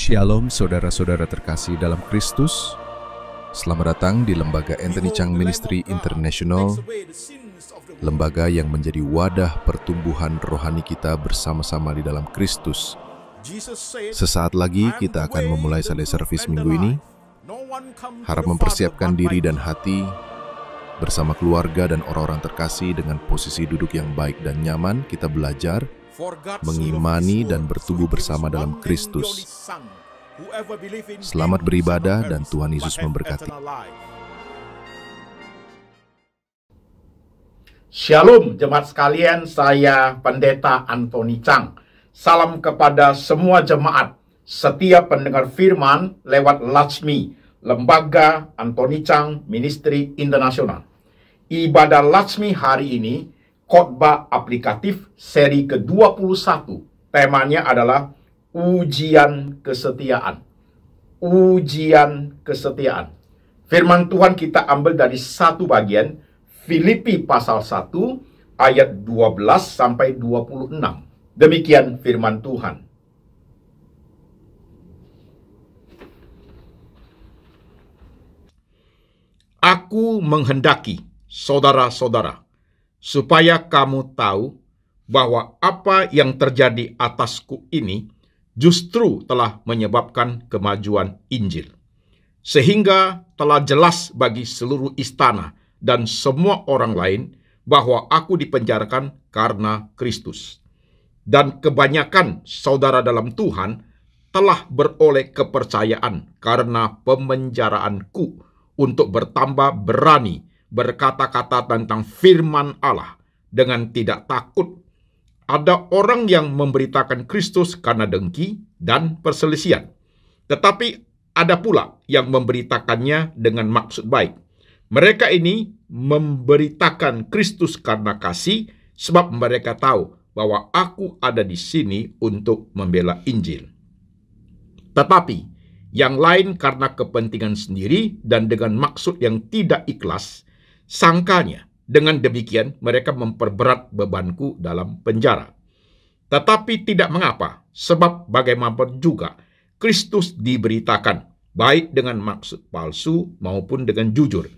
Shalom saudara-saudara terkasih dalam Kristus. Selamat datang di Lembaga Anthony Chang Ministry International, lembaga yang menjadi wadah pertumbuhan rohani kita bersama-sama di dalam Kristus. Sesaat lagi kita akan memulai Sunday Service minggu ini. Harap mempersiapkan diri dan hati bersama keluarga dan orang-orang terkasih dengan posisi duduk yang baik dan nyaman. Kita belajar mengimani dan bertumbuh bersama dalam Kristus. Selamat beribadah dan Tuhan Yesus memberkati. Shalom jemaat sekalian, saya Pendeta Anthony Chang. Salam kepada semua jemaat, setiap pendengar firman lewat Latsmi, Lembaga Anthony Chang Ministry International. Ibadah Latsmi hari ini khotbah aplikatif seri ke-21. Temanya adalah ujian kesetiaan. Ujian kesetiaan. Firman Tuhan kita ambil dari satu bagian, Filipi pasal 1 ayat 12 sampai 26. Demikian firman Tuhan. Aku menghendaki, saudara-saudara, supaya kamu tahu bahwa apa yang terjadi atasku ini justru telah menyebabkan kemajuan Injil. Sehingga telah jelas bagi seluruh istana dan semua orang lain bahwa aku dipenjarakan karena Kristus. Dan kebanyakan saudara dalam Tuhan telah beroleh kepercayaan karena pemenjaraanku untuk bertambah berani berkata-kata tentang firman Allah dengan tidak takut. Ada orang yang memberitakan Kristus karena dengki dan perselisihan, tetapi ada pula yang memberitakannya dengan maksud baik. Mereka ini memberitakan Kristus karena kasih, sebab mereka tahu bahwa aku ada di sini untuk membela Injil. Tetapi yang lain karena kepentingan sendiri dan dengan maksud yang tidak ikhlas, sangkanya dengan demikian mereka memperberat bebanku dalam penjara. Tetapi tidak mengapa, sebab bagaimanapun juga Kristus diberitakan, baik dengan maksud palsu maupun dengan jujur.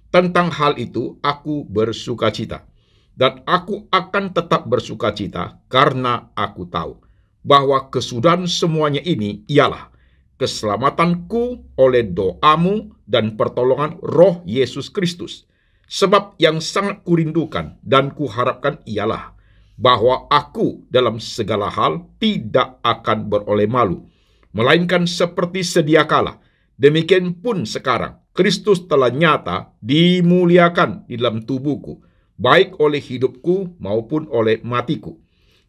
Tentang hal itu aku bersukacita, dan aku akan tetap bersukacita karena aku tahu bahwa kesudahan semuanya ini ialah keselamatanku oleh doamu dan pertolongan Roh Yesus Kristus. Sebab yang sangat kurindukan dan kuharapkan ialah bahwa aku dalam segala hal tidak akan beroleh malu, melainkan seperti sedia kala, demikian pun sekarang Kristus telah nyata dimuliakan di dalam tubuhku, baik oleh hidupku maupun oleh matiku.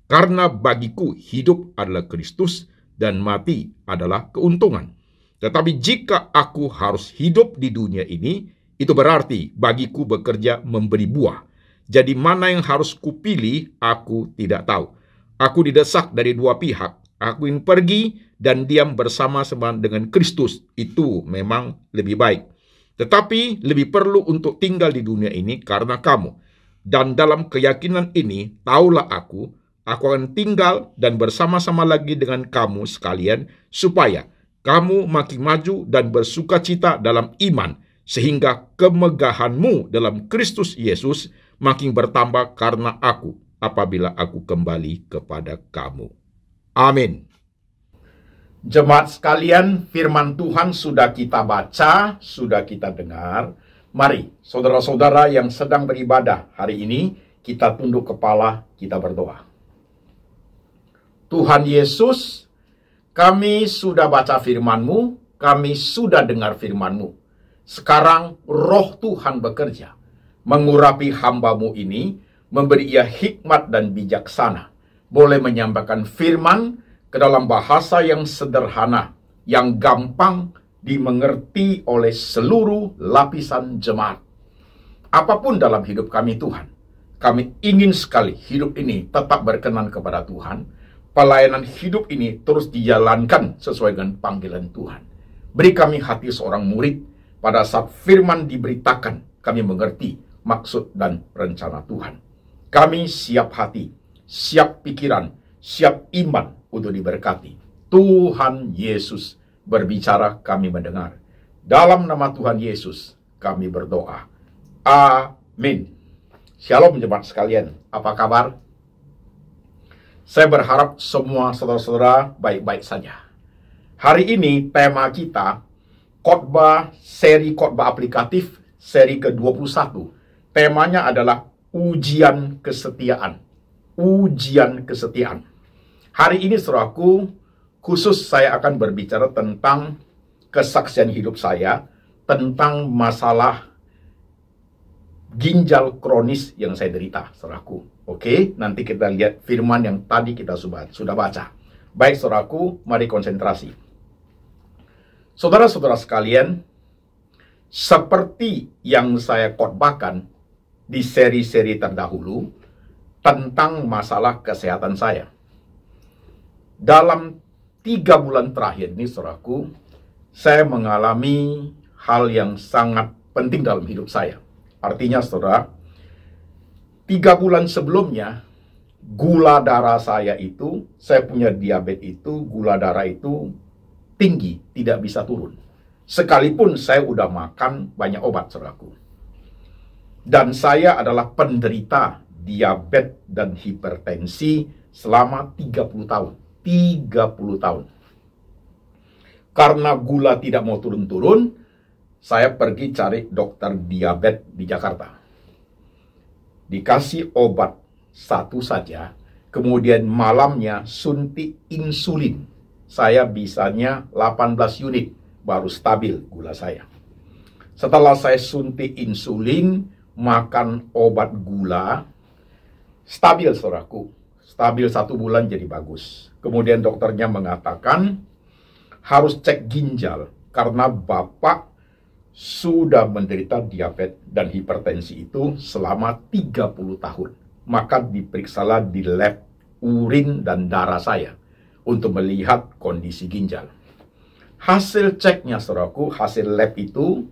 Karena bagiku hidup adalah Kristus dan mati adalah keuntungan. Tetapi jika aku harus hidup di dunia ini, itu berarti bagiku bekerja memberi buah. Jadi mana yang harus kupilih, aku tidak tahu. Aku didesak dari dua pihak. Aku ingin pergi dan diam bersama-sama dengan Kristus. Itu memang lebih baik. Tetapi lebih perlu untuk tinggal di dunia ini karena kamu. Dan dalam keyakinan ini, taulah aku akan tinggal dan bersama-sama lagi dengan kamu sekalian, supaya kamu makin maju dan bersukacita dalam iman, sehingga kemegahanmu dalam Kristus Yesus makin bertambah karena aku, apabila aku kembali kepada kamu. Amin. Jemaat sekalian, firman Tuhan sudah kita baca, sudah kita dengar. Mari, saudara-saudara yang sedang beribadah hari ini, kita tunduk kepala, kita berdoa. Tuhan Yesus, kami sudah baca firman-Mu, kami sudah dengar firman-Mu. Sekarang Roh Tuhan bekerja, mengurapi hamba-Mu ini, memberi ia hikmat dan bijaksana, boleh menyampaikan firman ke dalam bahasa yang sederhana, yang gampang dimengerti oleh seluruh lapisan jemaat. Apapun dalam hidup kami Tuhan, kami ingin sekali hidup ini tetap berkenan kepada Tuhan, pelayanan hidup ini terus dijalankan sesuai dengan panggilan Tuhan. Beri kami hati seorang murid. Pada saat firman diberitakan, kami mengerti maksud dan rencana Tuhan. Kami siap hati, siap pikiran, siap iman untuk diberkati. Tuhan Yesus berbicara, kami mendengar. Dalam nama Tuhan Yesus, kami berdoa. Amin. Shalom jemaat sekalian, apa kabar? Saya berharap semua saudara-saudara baik-baik saja. Hari ini tema kita, seri khotbah aplikatif, seri ke-21. Temanya adalah ujian kesetiaan. Ujian kesetiaan. Hari ini saudaraku, khusus saya akan berbicara tentang kesaksian hidup saya, tentang masalah ginjal kronis yang saya derita, saudaraku. Oke, nanti kita lihat firman yang tadi kita sudah baca. Baik, saudaraku, mari konsentrasi. Saudara-saudara sekalian, seperti yang saya khotbahkan di seri-seri terdahulu tentang masalah kesehatan saya. Dalam 3 bulan terakhir ini, saudaraku, saya mengalami hal yang sangat penting dalam hidup saya. Artinya, saudara, 3 bulan sebelumnya, gula darah saya itu, saya punya diabetes itu, gula darah itu tinggi, tidak bisa turun. Sekalipun saya udah makan banyak obat, saudaraku. Dan saya adalah penderita diabetes dan hipertensi selama 30 tahun. 30 tahun. Karena gula tidak mau turun-turun, saya pergi cari dokter diabetes di Jakarta. Dikasih obat satu saja, kemudian malamnya suntik insulin. Saya bisanya 18 unit, baru stabil gula saya. Setelah saya suntik insulin, makan obat gula, stabil saudaraku. Stabil 1 bulan jadi bagus. Kemudian dokternya mengatakan, harus cek ginjal, karena Bapak sudah menderita diabetes dan hipertensi itu selama 30 tahun. Maka diperiksalah di lab urin dan darah saya untuk melihat kondisi ginjal. Hasil ceknya, saudaraku, hasil lab itu,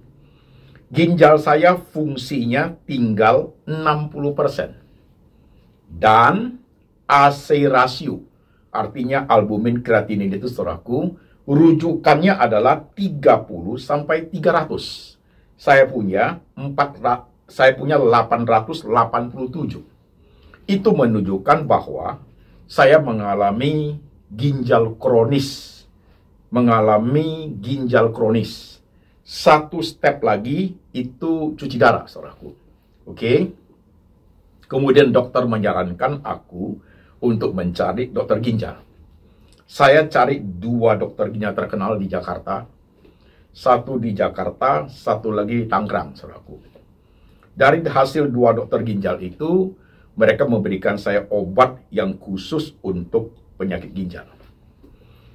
ginjal saya fungsinya tinggal 60%. Dan AC rasio, artinya albumin kreatinin itu, saudaraku, rujukannya adalah 30 sampai 300. Saya punya 887. Itu menunjukkan bahwa saya mengalami ginjal kronis. Satu step lagi itu cuci darah, saudaraku. Oke. Kemudian dokter menyarankan aku untuk mencari dokter ginjal. Saya cari 2 dokter ginjal terkenal di Jakarta. Satu di Jakarta, satu lagi di Tangerang, saudaraku. Dari hasil 2 dokter ginjal itu, mereka memberikan saya obat yang khusus untuk penyakit ginjal.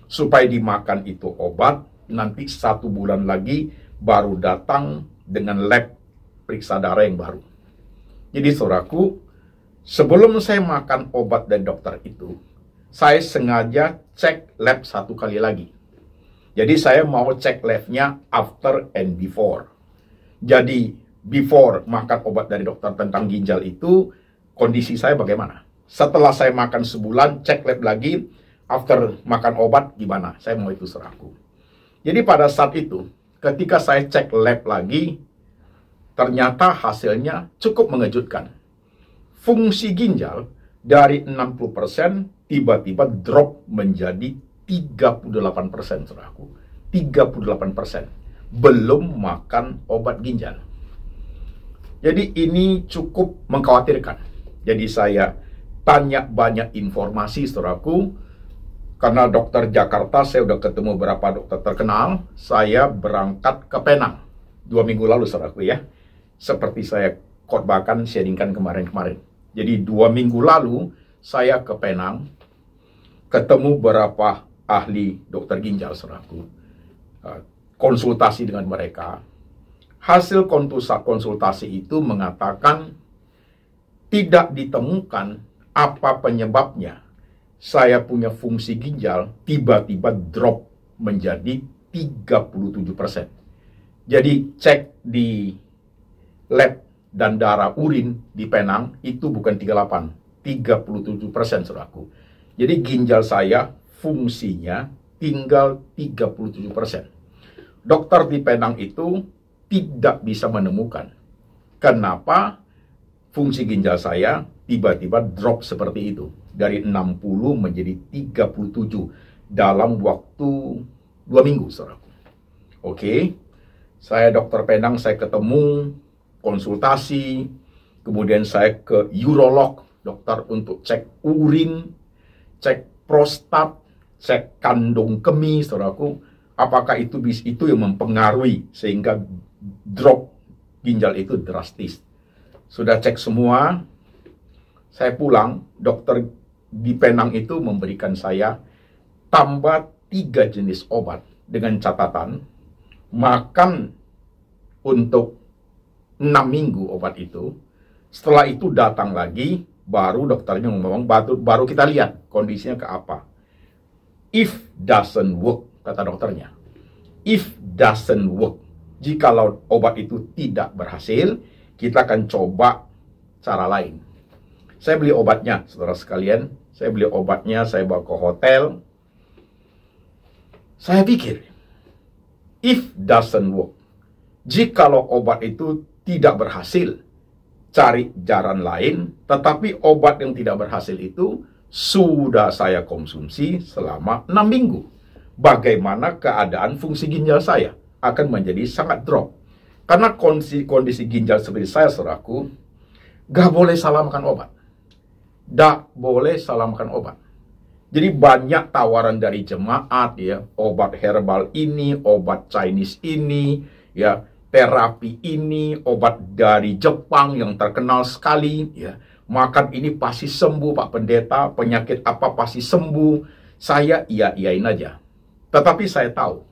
Supaya dimakan itu obat, nanti 1 bulan lagi baru datang dengan lab periksa darah yang baru. Jadi, saudaraku, sebelum saya makan obat dari dokter itu, saya sengaja cek lab 1 kali lagi. Jadi saya mau cek labnya after and before. Jadi before makan obat dari dokter tentang ginjal itu, kondisi saya bagaimana? Setelah saya makan sebulan, cek lab lagi, after makan obat gimana? Saya mau itu saudaraku. Jadi pada saat itu, ketika saya cek lab lagi, ternyata hasilnya cukup mengejutkan. Fungsi ginjal dari 60% tiba-tiba drop menjadi 38%, saudaraku. 38%. Belum makan obat ginjal. Jadi ini cukup mengkhawatirkan. Jadi saya tanya banyak informasi, saudaraku. Karena dokter Jakarta, saya udah ketemu beberapa dokter terkenal. Saya berangkat ke Penang 2 minggu lalu, saudaraku ya. Seperti saya khotbahkan, sharingkan kemarin-kemarin. Jadi 2 minggu lalu, saya ke Penang, ketemu beberapa ahli dokter ginjal, saudaraku. Konsultasi dengan mereka. Hasil konsultasi itu mengatakan tidak ditemukan apa penyebabnya. Saya punya fungsi ginjal tiba-tiba drop menjadi 37%. Jadi cek di lab dan darah urin di Penang itu bukan 38, 37%, saudaraku. Jadi ginjal saya fungsinya tinggal 37%. Dokter di Penang itu tidak bisa menemukan kenapa fungsi ginjal saya tiba-tiba drop seperti itu. Dari 60 menjadi 37 dalam waktu 2 minggu, saudaraku. Oke, saya dokter Penang, saya ketemu, konsultasi, kemudian saya ke urolog, dokter untuk cek urin, cek prostat, cek kandung kemih, saudaraku. Apakah itu yang mempengaruhi sehingga drop ginjal itu drastis. Sudah cek semua, saya pulang, dokter di Penang itu memberikan saya tambah 3 jenis obat dengan catatan makan untuk 6 minggu obat itu. Setelah itu datang lagi, baru dokternya ngomong, baru kita lihat kondisinya ke apa. If doesn't work, kata dokternya. If doesn't work, jikalau obat itu tidak berhasil, kita akan coba cara lain. Saya beli obatnya, saudara sekalian. Saya beli obatnya, saya bawa ke hotel. Saya pikir, if doesn't work, jikalau obat itu tidak berhasil, cari jalan lain. Tetapi obat yang tidak berhasil itu sudah saya konsumsi selama 6 minggu. Bagaimana keadaan fungsi ginjal saya akan menjadi sangat drop. Karena kondisi ginjal seperti saya, saudaraku, gak boleh salah makan obat. Gak boleh salah makan obat. Jadi banyak tawaran dari jemaat, ya, obat herbal ini, obat Chinese ini, ya, terapi ini, obat dari Jepang yang terkenal sekali, ya. Makan ini pasti sembuh, Pak Pendeta, penyakit apa pasti sembuh. Saya iya-iyain aja. Tetapi saya tahu,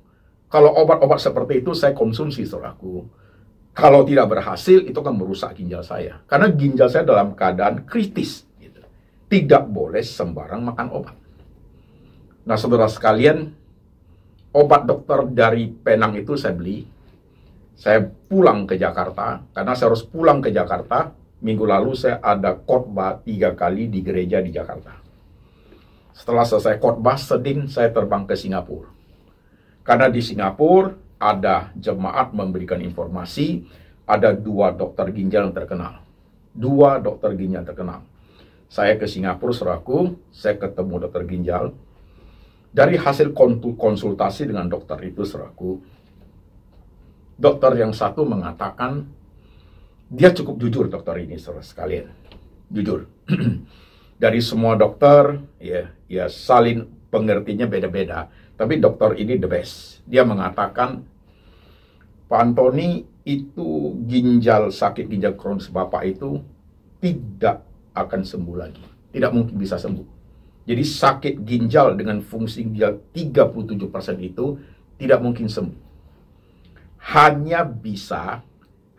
kalau obat-obat seperti itu saya konsumsi, saudaraku, kalau tidak berhasil, itu akan merusak ginjal saya. Karena ginjal saya dalam keadaan kritis. Gitu. Tidak boleh sembarang makan obat. Nah, saudara sekalian, obat dokter dari Penang itu saya beli. Saya pulang ke Jakarta, karena saya harus pulang ke Jakarta. Minggu lalu saya ada khotbah 3 kali di gereja di Jakarta. Setelah selesai khotbah, Senin saya terbang ke Singapura. Karena di Singapura ada jemaat memberikan informasi, ada 2 dokter ginjal yang terkenal. 2 dokter ginjal terkenal. Saya ke Singapura, saudaraku, saya ketemu dokter ginjal. Dari hasil konsultasi dengan dokter itu, saudaraku, dokter yang satu mengatakan, dia cukup jujur dokter ini, saudara sekalian. Jujur. Dari semua dokter, ya saling pengertiannya beda-beda. Tapi dokter ini the best. Dia mengatakan, Pak Antoni, itu sakit ginjal kronis Bapak itu tidak akan sembuh lagi. Tidak mungkin bisa sembuh. Jadi sakit ginjal dengan fungsi ginjal 37% itu tidak mungkin sembuh.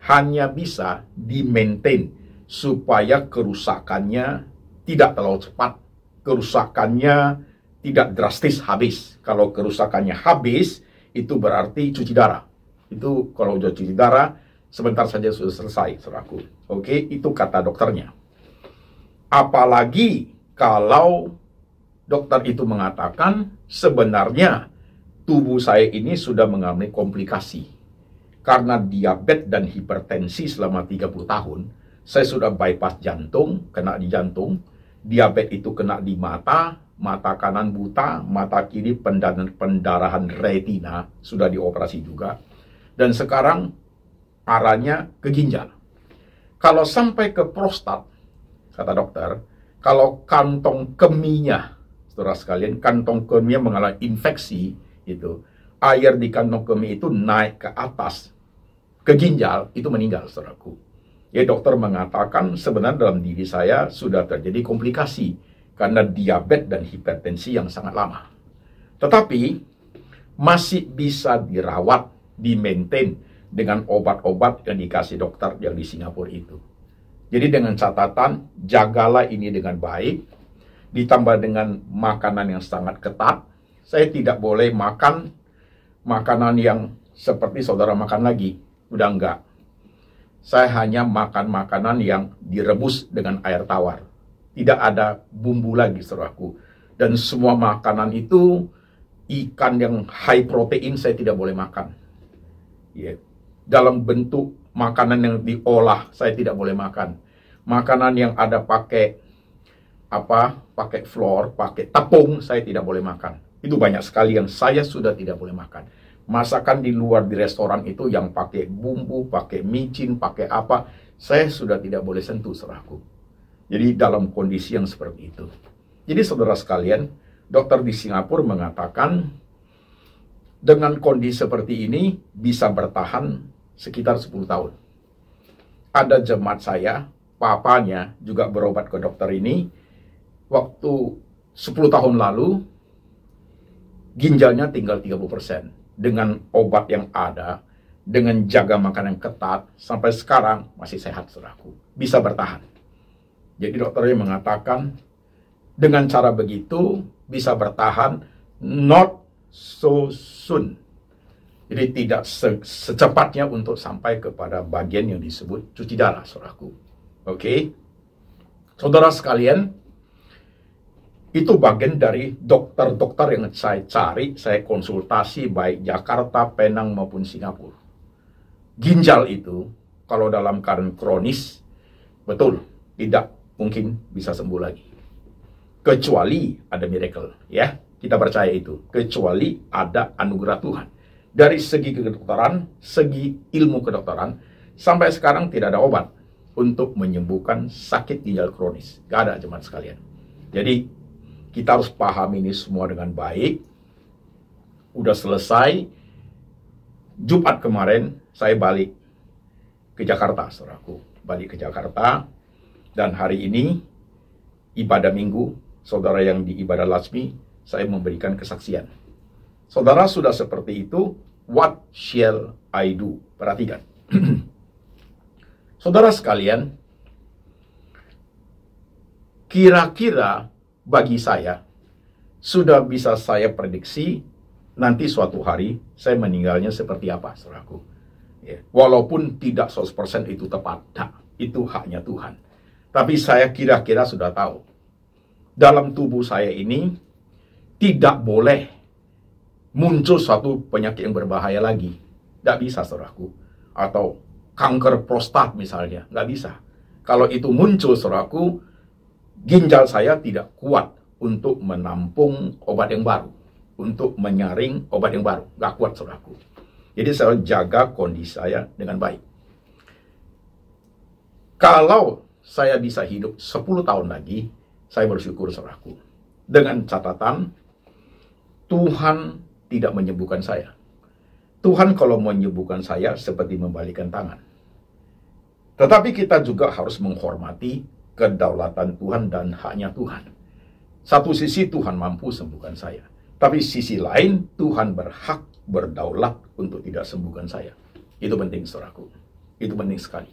Hanya bisa di-maintain supaya kerusakannya tidak terlalu cepat. Kerusakannya tidak drastis habis. Kalau kerusakannya habis, itu berarti cuci darah. Itu kalau sudah cuci darah, sebentar saja sudah selesai, saudaraku. Oke, itu kata dokternya. Apalagi kalau dokter itu mengatakan sebenarnya tubuh saya ini sudah mengalami komplikasi. Karena diabetes dan hipertensi selama 30 tahun, saya sudah bypass jantung, kena di jantung. Diabetes itu kena di mata kanan buta, mata kiri pendarahan retina, sudah dioperasi juga. Dan sekarang arahnya ke ginjal. Kalau sampai ke prostat, kata dokter, kalau kantong kemihnya, saudara sekalian, kantong kemihnya mengalami infeksi, itu air di kantong kemih itu naik ke atas, ke ginjal, itu meninggal, saudaraku. Ya, dokter mengatakan sebenarnya dalam diri saya sudah terjadi komplikasi karena diabetes dan hipertensi yang sangat lama. Tetapi masih bisa dirawat, di-maintain dengan obat-obat yang dikasih dokter yang di Singapura itu. Jadi dengan catatan, jagalah ini dengan baik, ditambah dengan makanan yang sangat ketat. Saya tidak boleh makan makanan yang seperti saudara makan lagi. Udah enggak. Saya hanya makan makanan yang direbus dengan air tawar. Tidak ada bumbu lagi, saudaraku. Dan semua makanan itu ikan yang high protein saya tidak boleh makan. Ya. Dalam bentuk makanan yang diolah saya tidak boleh makan. Makanan yang ada pakai flour, pakai tepung saya tidak boleh makan. Itu banyak sekali yang saya sudah tidak boleh makan. Masakan di luar di restoran itu yang pakai bumbu, pakai micin, pakai apa, saya sudah tidak boleh sentuh, saudaraku. Jadi dalam kondisi yang seperti itu. Jadi saudara sekalian, dokter di Singapura mengatakan dengan kondisi seperti ini bisa bertahan sekitar 10 tahun. Ada jemaat saya, papanya juga berobat ke dokter ini, waktu 10 tahun lalu, ginjalnya tinggal 30%. Dengan obat yang ada, dengan jaga makanan yang ketat, sampai sekarang masih sehat, saudaraku. Bisa bertahan. Jadi dokternya mengatakan, dengan cara begitu, bisa bertahan, not so soon. Jadi tidak secepatnya untuk sampai kepada bagian yang disebut cuci darah, saudaraku. Oke? Saudara sekalian, itu bagian dari dokter-dokter yang saya cari, saya konsultasi baik Jakarta, Penang maupun Singapura. Ginjal itu, kalau dalam keadaan kronis, betul, tidak mungkin bisa sembuh lagi. Kecuali ada miracle, ya. Kita percaya itu. Kecuali ada anugerah Tuhan. Dari segi kedokteran, segi ilmu kedokteran, sampai sekarang tidak ada obat untuk menyembuhkan sakit ginjal kronis. Gak ada, jemaat sekalian. Jadi, kita harus paham ini semua dengan baik. Udah selesai. Jumat kemarin saya balik ke Jakarta, saudaraku. Balik ke Jakarta. Dan hari ini, ibadah minggu, saudara yang di ibadah Lasmi, saya memberikan kesaksian. Saudara sudah seperti itu, what shall I do? Perhatikan. Saudara sekalian, kira-kira bagi saya, sudah bisa saya prediksi nanti suatu hari saya meninggalnya seperti apa, saudaraku. Ya. Walaupun tidak 100% itu tepat, itu haknya Tuhan. Tapi saya kira-kira sudah tahu. Dalam tubuh saya ini tidak boleh muncul suatu penyakit yang berbahaya lagi. Tidak bisa, saudaraku. Atau kanker prostat misalnya, nggak bisa. Kalau itu muncul, saudaraku, ginjal saya tidak kuat untuk menampung obat yang baru, untuk menyaring obat yang baru. Nggak kuat, saudaraku. Jadi saya jaga kondisi saya dengan baik. Kalau saya bisa hidup 10 tahun lagi, saya bersyukur, saudaraku. Dengan catatan, Tuhan tidak menyembuhkan saya. Tuhan kalau menyembuhkan saya seperti membalikan tangan. Tetapi kita juga harus menghormati kedaulatan Tuhan dan haknya Tuhan. Satu sisi Tuhan mampu sembuhkan saya. Tapi sisi lain Tuhan berhak berdaulat untuk tidak sembuhkan saya. Itu penting, saudaraku. Itu penting sekali.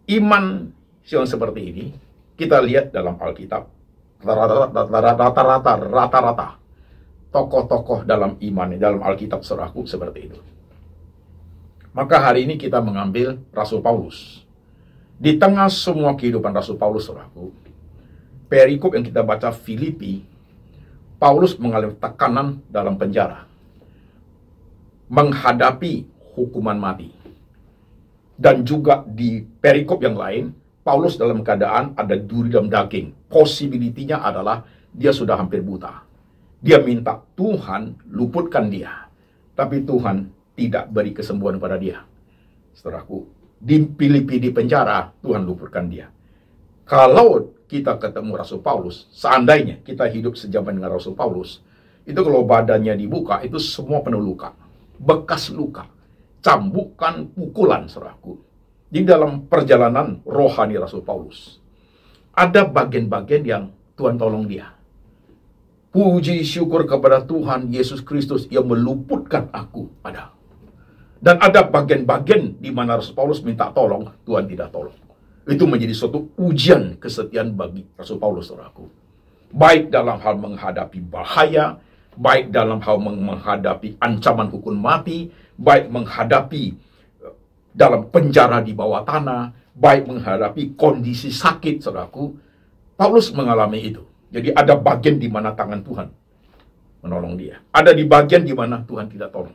Iman yang seperti ini kita lihat dalam Alkitab. Rata-rata tokoh-tokoh dalam iman, dalam Alkitab, saudaraku, seperti itu. Maka hari ini kita mengambil Rasul Paulus. Di tengah semua kehidupan Rasul Paulus, saudaraku, perikop yang kita baca Filipi, Paulus mengalami tekanan dalam penjara, menghadapi hukuman mati. Dan juga di perikop yang lain, Paulus dalam keadaan ada duri dalam daging. Posibilitinya adalah dia sudah hampir buta. Dia minta Tuhan luputkan dia. Tapi Tuhan tidak beri kesembuhan pada dia. Saudaraku, di Filipi di penjara, Tuhan luputkan dia. Kalau kita ketemu Rasul Paulus, seandainya kita hidup sejaman dengan Rasul Paulus, itu kalau badannya dibuka, itu semua penuh luka. Bekas luka. Cambukan, pukulan, saudaraku. Di dalam perjalanan rohani Rasul Paulus, ada bagian-bagian yang Tuhan tolong dia. Puji syukur kepada Tuhan Yesus Kristus yang meluputkan aku pada. Dan ada bagian-bagian di mana Rasul Paulus minta tolong, Tuhan tidak tolong. Itu menjadi suatu ujian kesetiaan bagi Rasul Paulus, saudaraku. Baik dalam hal menghadapi bahaya, baik dalam hal menghadapi ancaman hukum mati, baik menghadapi dalam penjara di bawah tanah, baik menghadapi kondisi sakit, saudaraku. Paulus mengalami itu. Jadi ada bagian di mana tangan Tuhan menolong dia. Ada di bagian di mana Tuhan tidak tolong.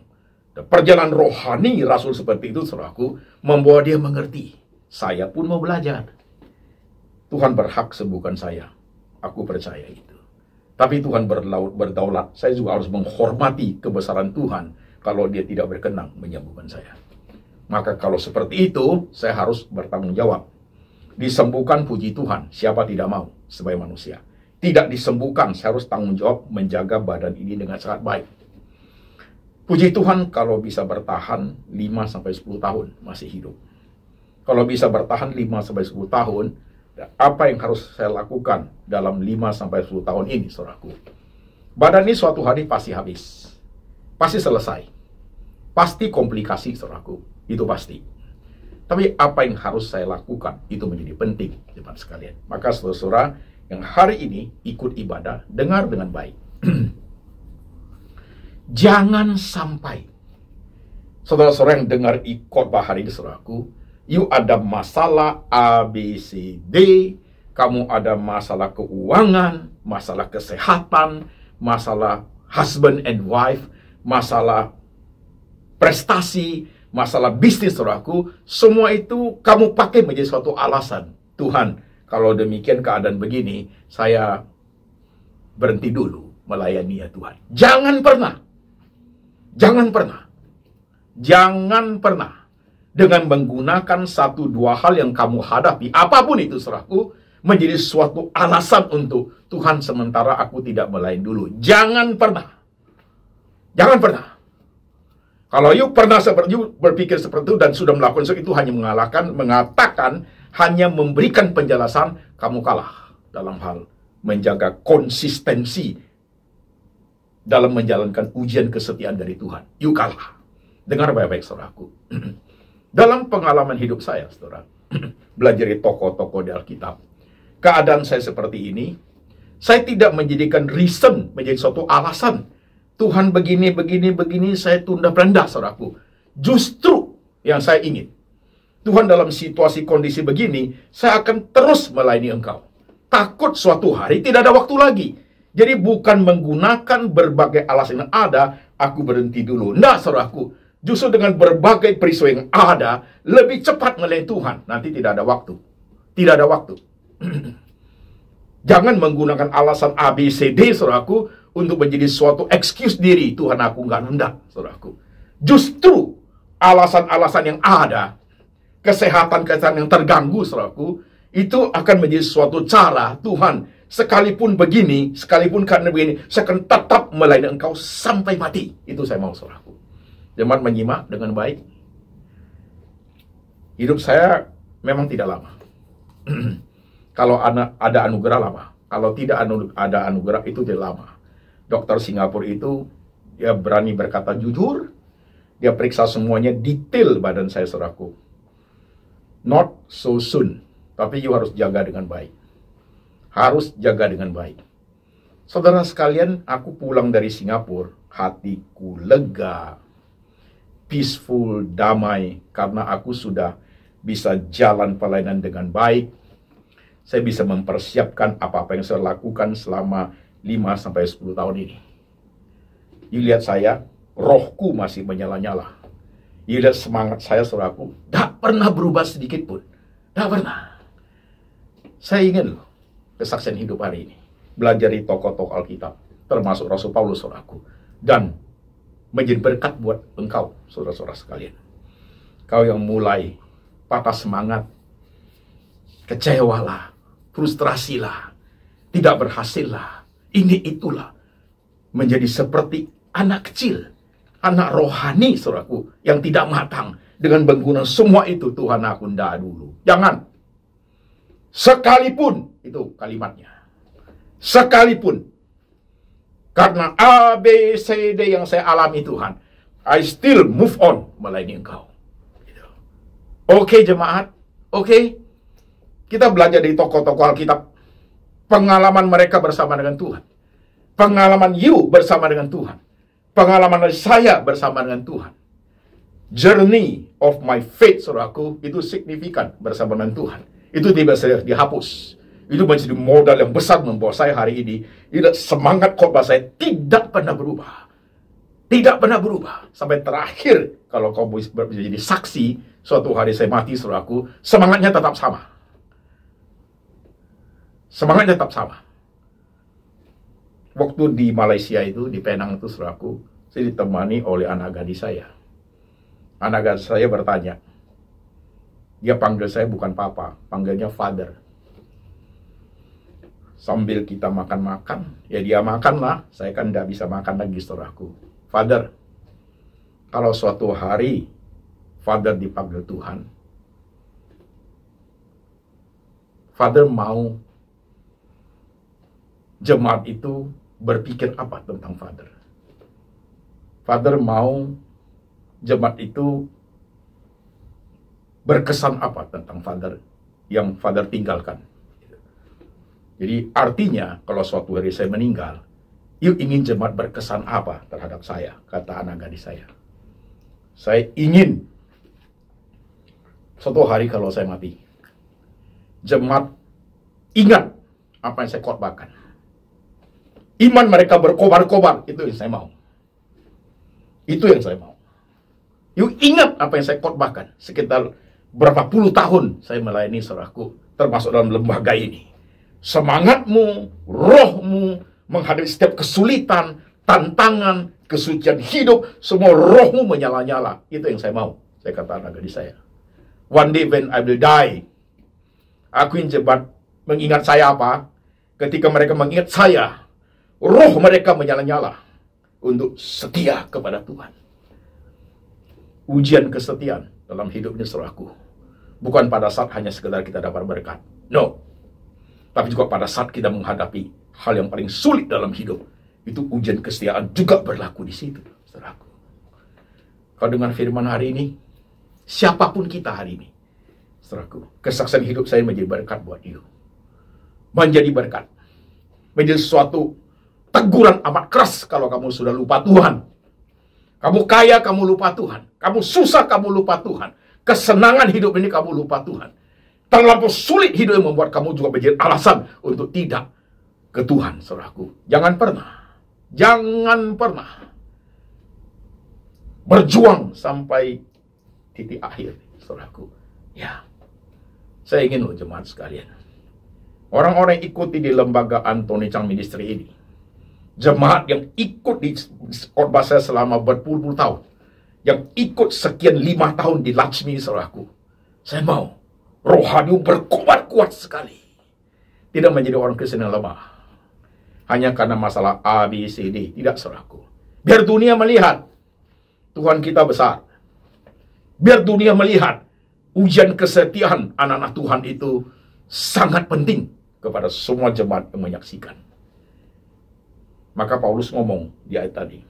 Dan perjalanan rohani Rasul seperti itu, saudaraku, membawa dia mengerti. Saya pun mau belajar. Tuhan berhak sembuhkan saya. Aku percaya itu. Tapi Tuhan berdaulat. Saya juga harus menghormati kebesaran Tuhan kalau dia tidak berkenan menyembuhkan saya. Maka kalau seperti itu, saya harus bertanggung jawab. Disembuhkan, puji Tuhan. Siapa tidak mau sebagai manusia? Tidak disembuhkan, saya harus tanggung jawab menjaga badan ini dengan sangat baik. Puji Tuhan kalau bisa bertahan 5-10 tahun masih hidup. Kalau bisa bertahan 5-10 tahun, apa yang harus saya lakukan dalam 5-10 tahun ini, saudaraku? Badan ini suatu hari pasti habis. Pasti selesai. Pasti komplikasi, saudaraku. Itu pasti. Tapi apa yang harus saya lakukan, itu menjadi penting, teman sekalian. Maka saudara-saudara yang hari ini ikut ibadah, dengar dengan baik. Jangan sampai saudara-saudara yang dengar khotbah hari ini, saudaraku, you ada masalah A, B, C, D, kamu ada masalah keuangan, masalah kesehatan, masalah husband and wife, masalah prestasi, masalah bisnis, saudaraku, semua itu kamu pakai menjadi suatu alasan. Tuhan, kalau demikian keadaan begini, saya berhenti dulu melayani ya Tuhan. Jangan pernah dengan menggunakan 1-2 hal yang kamu hadapi, apapun itu, saudaraku, menjadi suatu alasan untuk Tuhan sementara aku tidak melayani dulu. Jangan pernah. Kalau you pernah berpikir seperti itu dan sudah melakukan itu hanya mengatakan, hanya memberikan penjelasan, kamu kalah dalam hal menjaga konsistensi dalam menjalankan ujian kesetiaan dari Tuhan. You kalah. Dengar baik-baik, saudaraku. Dalam pengalaman hidup saya, saudara, belajar di tokoh-tokoh di Alkitab, keadaan saya seperti ini, saya tidak menjadikan reason menjadi suatu alasan. Tuhan begini, saya tunda penanda, saudaraku. Justru yang saya ingin, Tuhan dalam situasi kondisi begini, saya akan terus melayani engkau. Takut suatu hari tidak ada waktu lagi. Jadi bukan menggunakan berbagai alasan yang ada, aku berhenti dulu. Nah, saudaraku, justru dengan berbagai peristiwa yang ada, lebih cepat melayani Tuhan. Nanti tidak ada waktu. Tidak ada waktu. Jangan menggunakan alasan A, B, C, D, saudaraku, untuk menjadi suatu excuse diri. Tuhan, aku nggak nunda, saudaraku. Justru alasan-alasan yang ada, kesehatan yang terganggu, saudaraku, itu akan menjadi suatu cara Tuhan, sekalipun begini, sekalipun karena begini, saya akan tetap melayani engkau sampai mati. Itu saya mau, saudaraku. Jemaat menyimak dengan baik. Hidup saya memang tidak lama. Kalau ada anugerah lama. Kalau tidak ada anugerah itu tidak lama. Dokter Singapura itu, dia berani berkata jujur. Dia periksa semuanya detail badan saya, saudaraku. Not so soon. Tapi you harus jaga dengan baik. Harus jaga dengan baik. Saudara sekalian, aku pulang dari Singapura, hatiku lega, peaceful, damai, karena aku sudah bisa jalan pelayanan dengan baik. Saya bisa mempersiapkan apa-apa yang saya lakukan selama 5-10 tahun ini. You lihat saya, rohku masih menyala-nyala. You lihat semangat saya, saudaraku, tak pernah berubah sedikit pun. Tak pernah. Saya ingin loh, kesaksian hidup hari ini. Belajar di tokoh-tokoh Alkitab, termasuk Rasul Paulus, saudaraku. Dan menjadi berkat buat engkau, saudara-saudara sekalian. Kau yang mulai patah semangat, kecewalah, frustrasilah, tidak berhasillah, ini itulah, menjadi seperti anak kecil, anak rohani, saudaraku, yang tidak matang, dengan menggunakan semua itu. Tuhan, aku ndak dulu. Jangan. Sekalipun, itu kalimatnya, sekalipun, karena A, B, C, D yang saya alami, Tuhan, I still move on melayani engkau. Oke, jemaat, oke. Kita belajar dari tokoh-tokoh Alkitab, pengalaman mereka bersama dengan Tuhan, pengalaman you bersama dengan Tuhan, pengalaman saya bersama dengan Tuhan. Journey of my faith, saudaraku, itu signifikan bersama dengan Tuhan. Itu tidak bisa dihapus. Itu menjadi modal yang besar membawa saya hari ini. Semangat khotbah saya tidak pernah berubah. Tidak pernah berubah. Sampai terakhir, kalau kau bisa jadi saksi, suatu hari saya mati, saudaraku, semangatnya tetap sama. Semangatnya tetap sama. Waktu di Malaysia itu, di Penang itu, saudaraku, saya ditemani oleh anak gadis saya. Anak gadis saya bertanya. Dia panggil saya bukan papa, panggilnya father. Sambil kita makan-makan, ya dia makanlah, saya kan tidak bisa makan lagi, saudaraku. Father, kalau suatu hari Father dipanggil Tuhan, Father mau jemaat itu berpikir apa tentang Father? Father mau jemaat itu berkesan apa tentang Father yang Father tinggalkan? Jadi artinya kalau suatu hari saya meninggal, you ingin jemaat berkesan apa terhadap saya? Kata anak gadis saya. Saya ingin suatu hari kalau saya mati, jemaat ingat apa yang saya khotbahkan. Iman mereka berkobar-kobar, itu yang saya mau. Itu yang saya mau. You ingat apa yang saya khotbahkan. Sekitar berapa puluh tahun saya melayani saudaraku, termasuk dalam lembaga ini. Semangatmu, rohmu, menghadapi setiap kesulitan, tantangan, kesucian hidup, semua rohmu menyala-nyala. Itu yang saya mau. Saya kata anak gadis saya. One day when I will die, aku ingin jemaat mengingat saya apa? Ketika mereka mengingat saya, roh mereka menyala-nyala untuk setia kepada Tuhan. Ujian kesetiaan dalam hidupnya saudaraku. Bukan pada saat hanya sekedar kita dapat berkat. No. Tapi juga pada saat kita menghadapi hal yang paling sulit dalam hidup. Itu ujian kesetiaan juga berlaku di situ, saudaraku. Kalau dengan firman hari ini, siapapun kita hari ini, saudaraku, kesaksian hidup saya menjadi berkat buat you. Menjadi berkat. Menjadi sesuatu teguran amat keras kalau kamu sudah lupa Tuhan. Kamu kaya, kamu lupa Tuhan. Kamu susah, kamu lupa Tuhan. Kesenangan hidup ini kamu lupa Tuhan. Terlalu sulit hidup yang membuat kamu juga menjadi alasan untuk tidak ke Tuhan, saudaraku. Jangan pernah berjuang sampai titik akhir, saudaraku. Ya, saya ingin loh jemaat sekalian, orang-orang yang ikuti di lembaga Anthony Chang Ministry ini, jemaat yang ikut di khotbah saya selama berpuluh-puluh tahun, yang ikut sekian 5 tahun di Laksmi, saudaraku, saya mau rohani berkuat sekali. Tidak menjadi orang Kristen yang lemah. Hanya karena masalah A, B, C, D. Tidak, saudaraku. Biar dunia melihat Tuhan kita besar. Biar dunia melihat ujian kesetiaan anak-anak Tuhan itu sangat penting kepada semua jemaat yang menyaksikan. Maka Paulus ngomong di ayat tadi.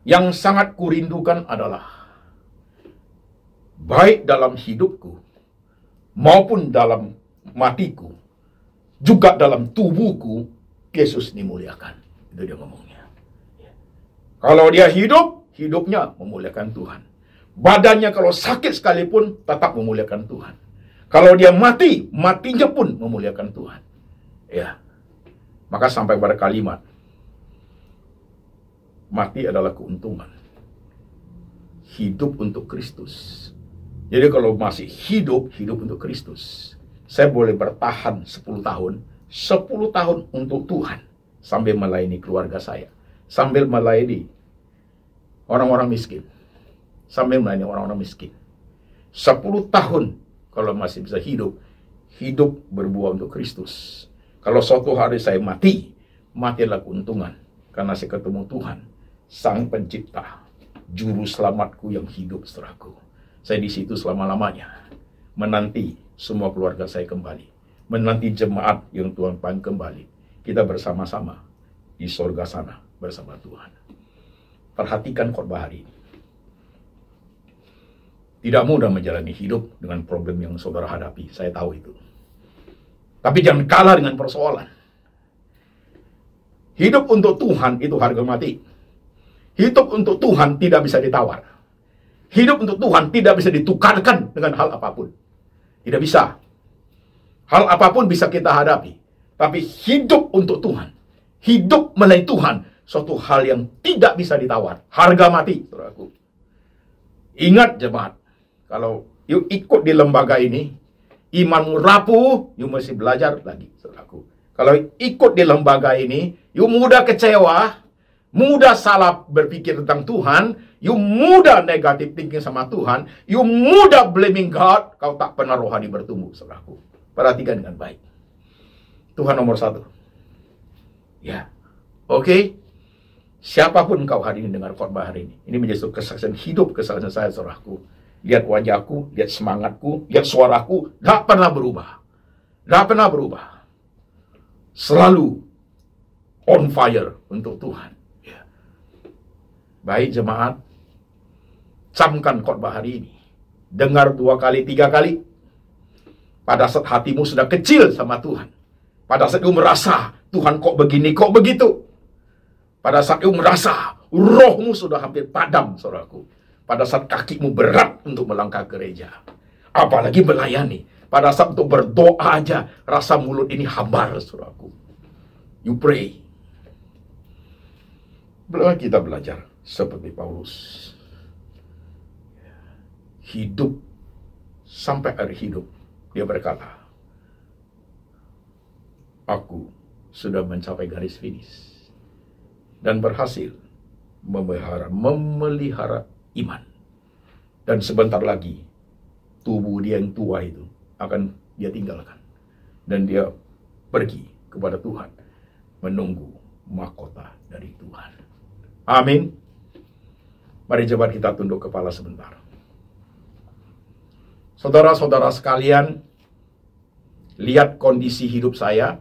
Yang sangat kurindukan adalah baik dalam hidupku maupun dalam matiku, juga dalam tubuhku, Yesus dimuliakan. Itu dia ngomongnya. Kalau dia hidup, hidupnya memuliakan Tuhan. Badannya kalau sakit sekalipun tetap memuliakan Tuhan. Kalau dia mati, matinya pun memuliakan Tuhan. Ya. Maka sampai pada kalimat, mati adalah keuntungan. Hidup untuk Kristus. Jadi kalau masih hidup untuk Kristus. Saya boleh bertahan 10 tahun. 10 tahun untuk Tuhan. Sambil melayani keluarga saya. Sambil melayani orang-orang miskin. Sambil melayani orang-orang miskin. 10 tahun kalau masih bisa hidup. Hidup berbuah untuk Kristus. Kalau suatu hari saya mati adalah keuntungan. Karena saya ketemu Tuhan. Sang pencipta. Juru selamatku yang hidup, saudaraku. Saya di situ selama-lamanya. Menanti semua keluarga saya kembali. Menanti jemaat yang Tuhan panggil kembali. Kita bersama-sama di sorga sana bersama Tuhan. Perhatikan khotbah hari ini. Tidak mudah menjalani hidup dengan problem yang saudara hadapi. Saya tahu itu. Tapi jangan kalah dengan persoalan. Hidup untuk Tuhan itu harga mati. Hidup untuk Tuhan tidak bisa ditawar. Hidup untuk Tuhan tidak bisa ditukarkan dengan hal apapun. Tidak bisa. Hal apapun bisa kita hadapi. Tapi hidup untuk Tuhan, hidup melayani Tuhan, suatu hal yang tidak bisa ditawar. Harga mati, saudaraku. Ingat jemaat, kalau you ikut di lembaga ini, imanmu rapuh, you mesti belajar lagi, saudaraku. Kalau ikut di lembaga ini, you mudah kecewa, mudah salah berpikir tentang Tuhan, you mudah negatif thinking sama Tuhan, you mudah blaming God, kau tak pernah rohani bertumbuh, saudaraku. Perhatikan dengan baik. Tuhan nomor satu. Ya, oke. Siapapun kau hari ini dengar khotbah hari ini menjadi kesaksian hidup, kesaksian saya, saudaraku. Lihat wajahku, lihat semangatku, lihat suaraku, tak pernah berubah. Tak pernah berubah. Selalu on fire untuk Tuhan. Ya. Baik jemaat, camkan khotbah hari ini. Dengar 2 kali, 3 kali. Pada saat hatimu sudah kecil sama Tuhan. Pada saat kamu merasa, Tuhan kok begini, kok begitu. Pada saat kamu merasa, rohmu sudah hampir padam, saudaraku. Pada saat kakimu berat untuk melangkah gereja. Apalagi melayani. Pada saat untuk berdoa aja, rasa mulut ini hambar, saudaraku. You pray. Kita belajar seperti Paulus. Hidup sampai akhir hidup. Dia berkata, aku sudah mencapai garis finish dan berhasil memelihara iman. Dan sebentar lagi tubuh dia yang tua itu akan dia tinggalkan. Dan dia pergi kepada Tuhan menunggu mahkota dari Tuhan. Amin. Mari coba kita tunduk kepala sebentar. Saudara-saudara sekalian, lihat kondisi hidup saya,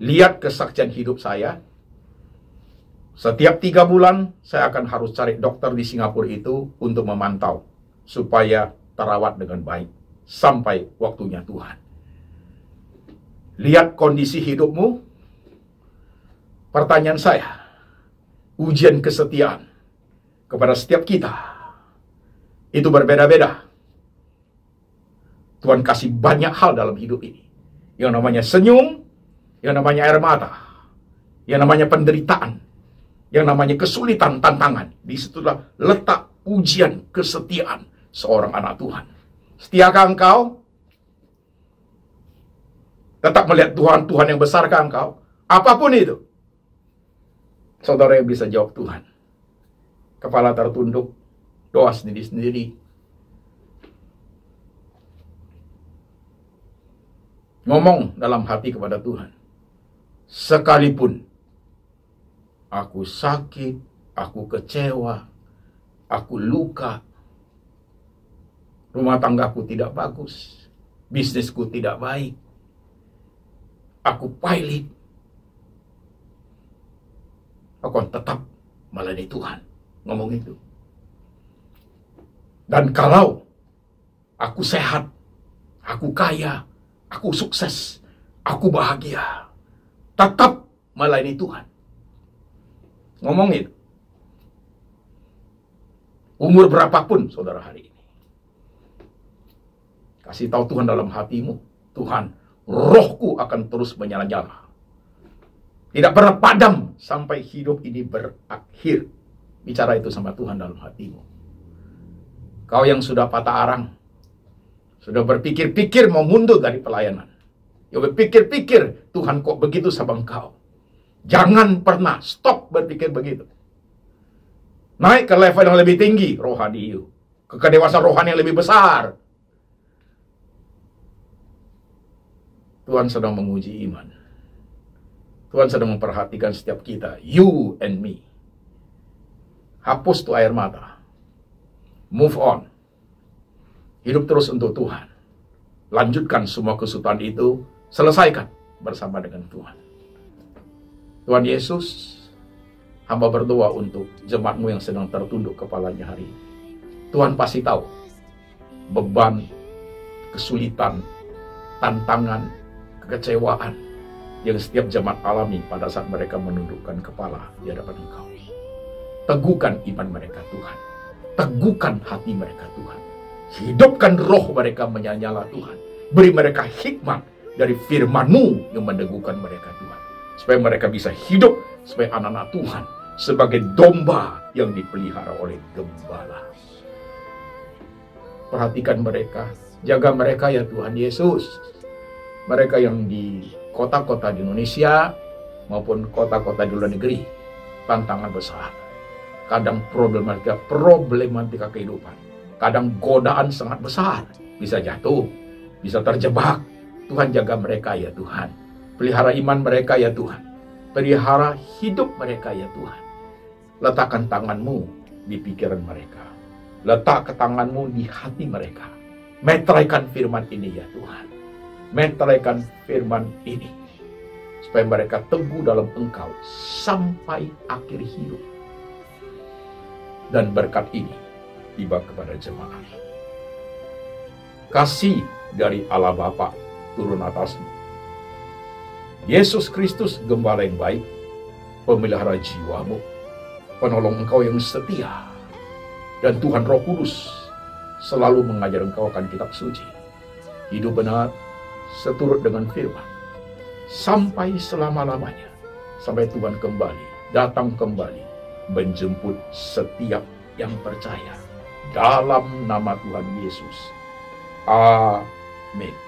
lihat kesaksian hidup saya. Setiap 3 bulan, saya akan harus cari dokter di Singapura itu untuk memantau, supaya terawat dengan baik, sampai waktunya Tuhan. Lihat kondisi hidupmu. Pertanyaan saya, ujian kesetiaan kepada setiap kita, itu berbeda-beda. Tuhan kasih banyak hal dalam hidup ini. Yang namanya senyum, yang namanya air mata, yang namanya penderitaan, yang namanya kesulitan, tantangan. Disitulah letak ujian kesetiaan seorang anak Tuhan. Setiakah engkau tetap melihat Tuhan yang besarkah engkau? Apapun itu. Saudara yang bisa jawab Tuhan. Kepala tertunduk, doa sendiri-sendiri. Ngomong dalam hati kepada Tuhan. Sekalipun aku sakit, aku kecewa, aku luka, rumah tanggaku tidak bagus, bisnisku tidak baik, aku pailit, aku akan tetap melayani Tuhan. Ngomong itu. Dan kalau aku sehat, aku kaya, aku sukses, aku bahagia, tetap melayani Tuhan. Ngomong itu. Umur berapapun saudara hari ini. Kasih tahu Tuhan dalam hatimu, Tuhan, rohku akan terus menyala-nyala. Tidak pernah padam sampai hidup ini berakhir. Bicara itu sama Tuhan dalam hatimu. Kau yang sudah patah arang, sudah berpikir-pikir mau mundur dari pelayanan. Ya berpikir-pikir, Tuhan kok begitu sama engkau. Jangan pernah stop berpikir begitu. Naik ke level yang lebih tinggi, rohani you. Ke kedewasaan rohani yang lebih besar. Tuhan sedang menguji iman. Tuhan sedang memperhatikan setiap kita. You and me. Hapus tuh air mata. Move on. Hidup terus untuk Tuhan. Lanjutkan semua kesulitan itu. Selesaikan bersama dengan Tuhan. Tuhan Yesus, hamba berdoa untuk jemaatmu yang sedang tertunduk kepalanya hari ini. Tuhan pasti tahu beban, kesulitan, tantangan, kekecewaan yang setiap jemaat alami pada saat mereka menundukkan kepala di hadapan Engkau. Teguhkan iman mereka Tuhan. Teguhkan hati mereka Tuhan. Hidupkan roh mereka menyala Tuhan. Beri mereka hikmat. dari firman-Mu yang meneguhkan mereka Tuhan. Supaya mereka bisa hidup sebagai anak-anak Tuhan, sebagai domba yang dipelihara oleh gembala. Perhatikan mereka, jaga mereka ya Tuhan Yesus. Mereka yang di kota-kota di Indonesia maupun kota-kota di luar negeri, tantangan besar. Kadang problematika kehidupan. Kadang godaan sangat besar, bisa jatuh, bisa terjebak. Tuhan jaga mereka ya Tuhan. Pelihara iman mereka ya Tuhan. Pelihara hidup mereka ya Tuhan. Letakkan tangan-Mu di pikiran mereka. Letak tangan-Mu di hati mereka. Meteraikan firman ini ya Tuhan. Meteraikan firman ini. Supaya mereka teguh dalam Engkau sampai akhir hidup. Dan berkat ini tiba kepada jemaat. Kasih dari Allah Bapa turun atasmu. Yesus Kristus, gembala yang baik, pemelihara jiwamu, penolong engkau yang setia, dan Tuhan Roh Kudus selalu mengajar engkau akan kitab suci. Hidup benar, seturut dengan firman, sampai selama-lamanya, sampai Tuhan kembali, datang kembali, menjemput setiap yang percaya. Dalam nama Tuhan Yesus. Amin.